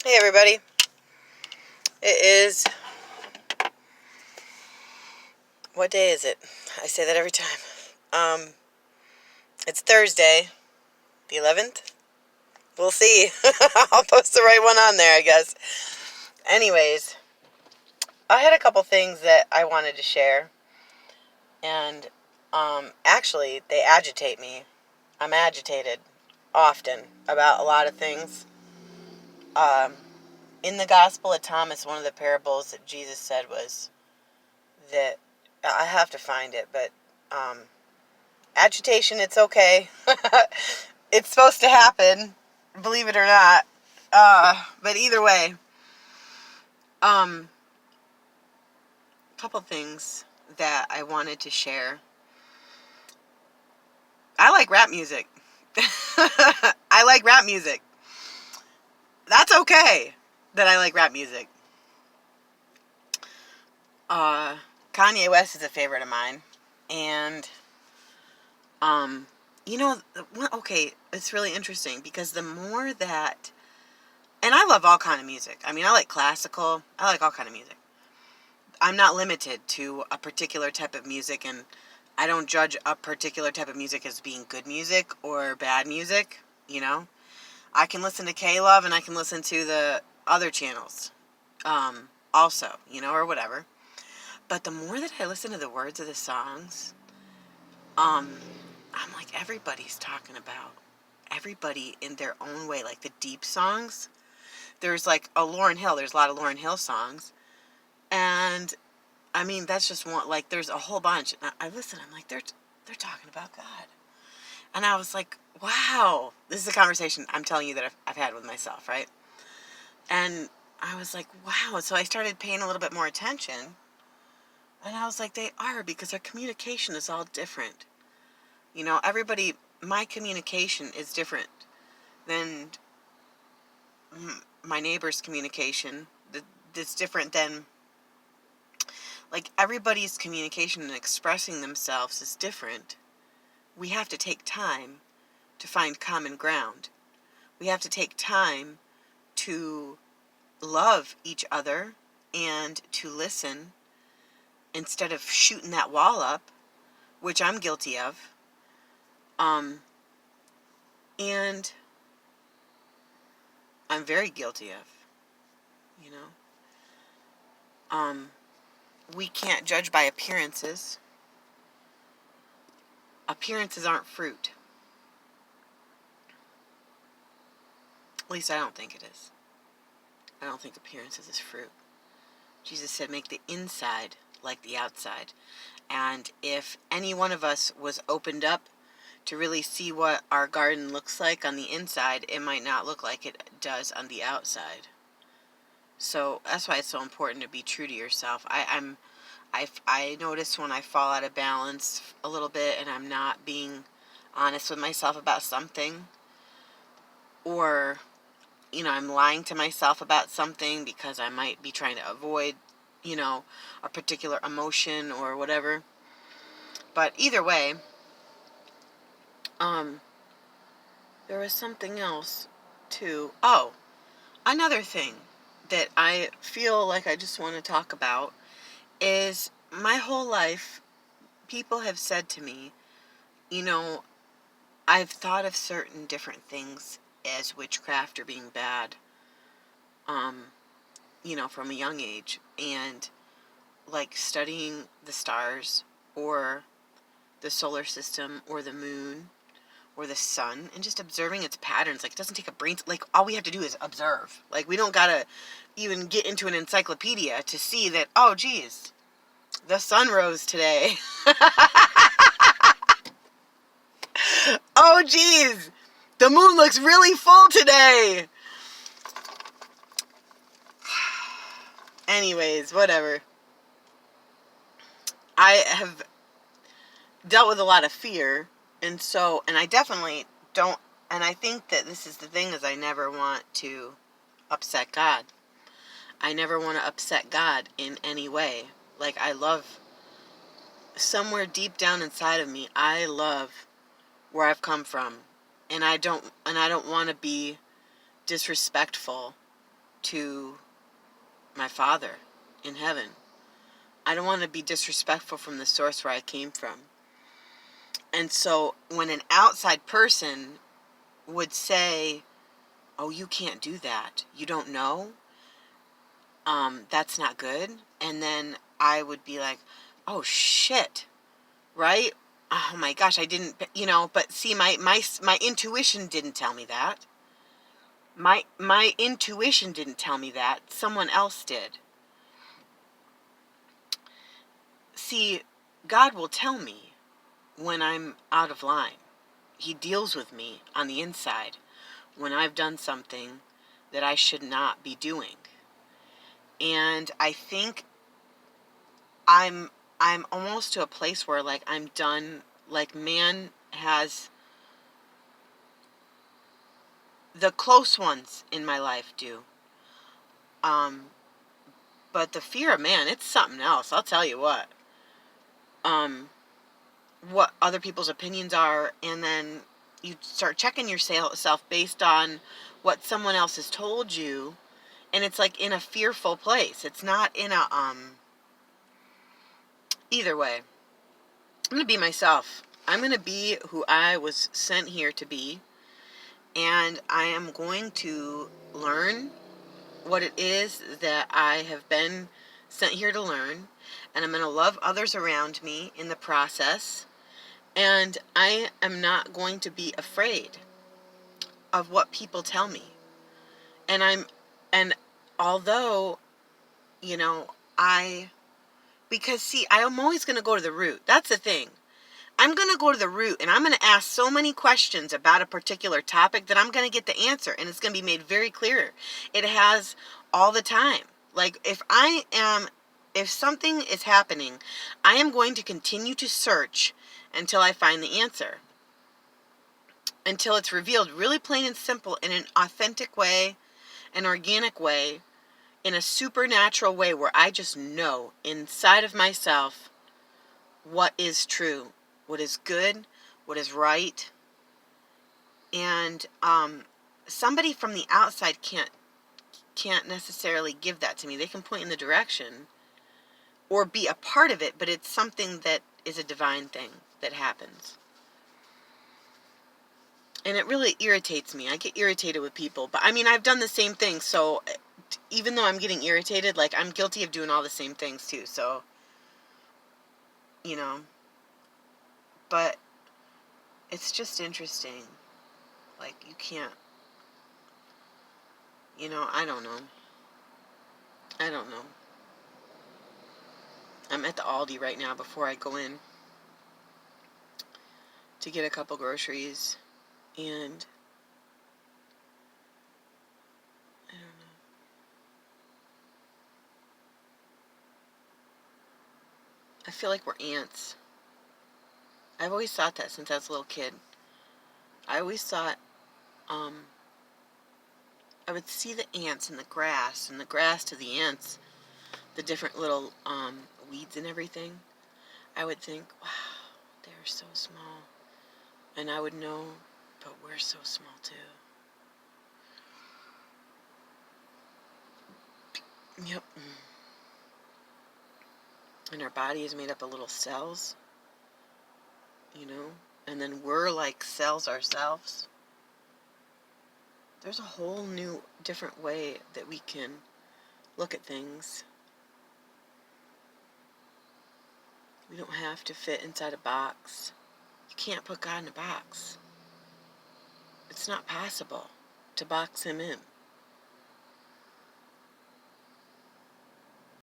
Hey everybody. It is, what day is it? I say that every time. Um, it's Thursday, the 11th. We'll see. I'll post the right one on there, I guess. Anyways, I had a couple things that I wanted to share, and actually, they agitate me. I'm agitated often about a lot of things. Um, in the Gospel of Thomas, one of the parables that Jesus said was that I have to find it, but agitation, it's okay. It's supposed to happen, believe it or not. But either way, a couple things that I wanted to share. I like rap music. I like rap music. That's okay that I like rap music. Uh, Kanye West is a favorite of mine. And, um, okay, it's really interesting because the more that, and I love all kind of music. I mean, I like classical. I like all kind of music. I'm not limited to a particular type of music, and I don't judge a particular type of music as being good music or bad music, I can listen to K-Love and I can listen to the other channels, also, or whatever. But the more that I listen to the words of the songs, I'm like, everybody's talking about everybody in their own way, like the deep songs. There's like there's a lot of Lauryn Hill songs, and I mean, that's just one, like, there's a whole bunch. And I listen, I'm like, they're talking about God. And I was like, wow, this is a conversation I'm telling you that I've had with myself, right? And I was like, wow. So I started paying a little bit more attention. And I was like, they are, because their communication is all different. My communication is different than my neighbor's communication. That's different than, like, everybody's communication and expressing themselves is different. We have to take time to find common ground. We have to take time to love each other and to listen instead of shooting that wall up, which I'm guilty of. And I'm very guilty of, you know. We can't judge by appearances. Appearances aren't fruit. At least I don't think it is. I don't think appearances is fruit. Jesus said, make the inside like the outside. And if any one of us was opened up to really see what our garden looks like on the inside, it might not look like it does on the outside. So that's why it's so important to be true to yourself. I notice when I fall out of balance a little bit and I'm not being honest with myself about something, or I'm lying to myself about something because I might be trying to avoid, a particular emotion or whatever. But either way, there was something else too. Oh, another thing that I feel like I just want to talk about is my whole life, people have said to me, I've thought of certain different things as witchcraft or being bad, from a young age. And like studying the stars or the solar system or the moon or the sun and just observing its patterns. Like, it doesn't take a brain, like, all we have to do is observe. Like, we don't gotta even get into an encyclopedia to see that, oh geez, the sun rose today. Oh geez, the moon looks really full today. Anyways, whatever. I have dealt with a lot of fear, and I definitely don't, and I think that this is the thing, is I never want to upset God. I never want to upset God in any way. Like, somewhere deep down inside of me, I love where I've come from. And I don't want to be disrespectful to my Father in heaven. I don't want to be disrespectful from the source where I came from. And so when an outside person would say, oh, you can't do that, you don't know, that's not good. And then I would be like, oh shit, right? Oh my gosh, I didn't, but see, my intuition didn't tell me that. My intuition didn't tell me that. Someone else did. See, God will tell me when I'm out of line. He deals with me on the inside when I've done something that I should not be doing. And I think I'm almost to a place where like I'm done, like man has, the close ones in my life do. But the fear of man, it's something else. I'll tell you what. What other people's opinions are, and then you start checking yourself based on what someone else has told you, and it's like in a fearful place. It's not in a either way. I'm going to be myself. I'm going to be who I was sent here to be, and I am going to learn what it is that I have been sent here to learn, and I'm going to love others around me in the process, and I am not going to be afraid of what people tell me. And although, because see, I'm always going to go to the root. That's the thing. I'm going to go to the root, and I'm going to ask so many questions about a particular topic that I'm going to get the answer, and it's going to be made very clear. It has all the time. Like, if something is happening, I am going to continue to search until I find the answer. Until it's revealed really plain and simple in an authentic way, an organic way, in a supernatural way where I just know inside of myself what is true, what is good, what is right. And somebody from the outside can't necessarily give that to me. They can point in the direction or be a part of it, but it's something that is a divine thing that happens. And it really irritates me. I get irritated with people. But I mean, I've done the same thing. So even though I'm getting irritated, like I'm guilty of doing all the same things too. So, but it's just interesting. Like you can't, I don't know. I don't know. I'm at the Aldi right now before I go in to get a couple groceries. And I don't know. I feel like we're ants. I've always thought that since I was a little kid. I always thought, I would see the ants in the grass, and the grass to the ants, the different little weeds and everything. I would think, wow, they're so small. And I would know, but we're so small too. Yep. And our body is made up of little cells, and then we're like cells ourselves. There's a whole new, different way that we can look at things. We don't have to fit inside a box. You can't put God in a box. It's not possible to box him in.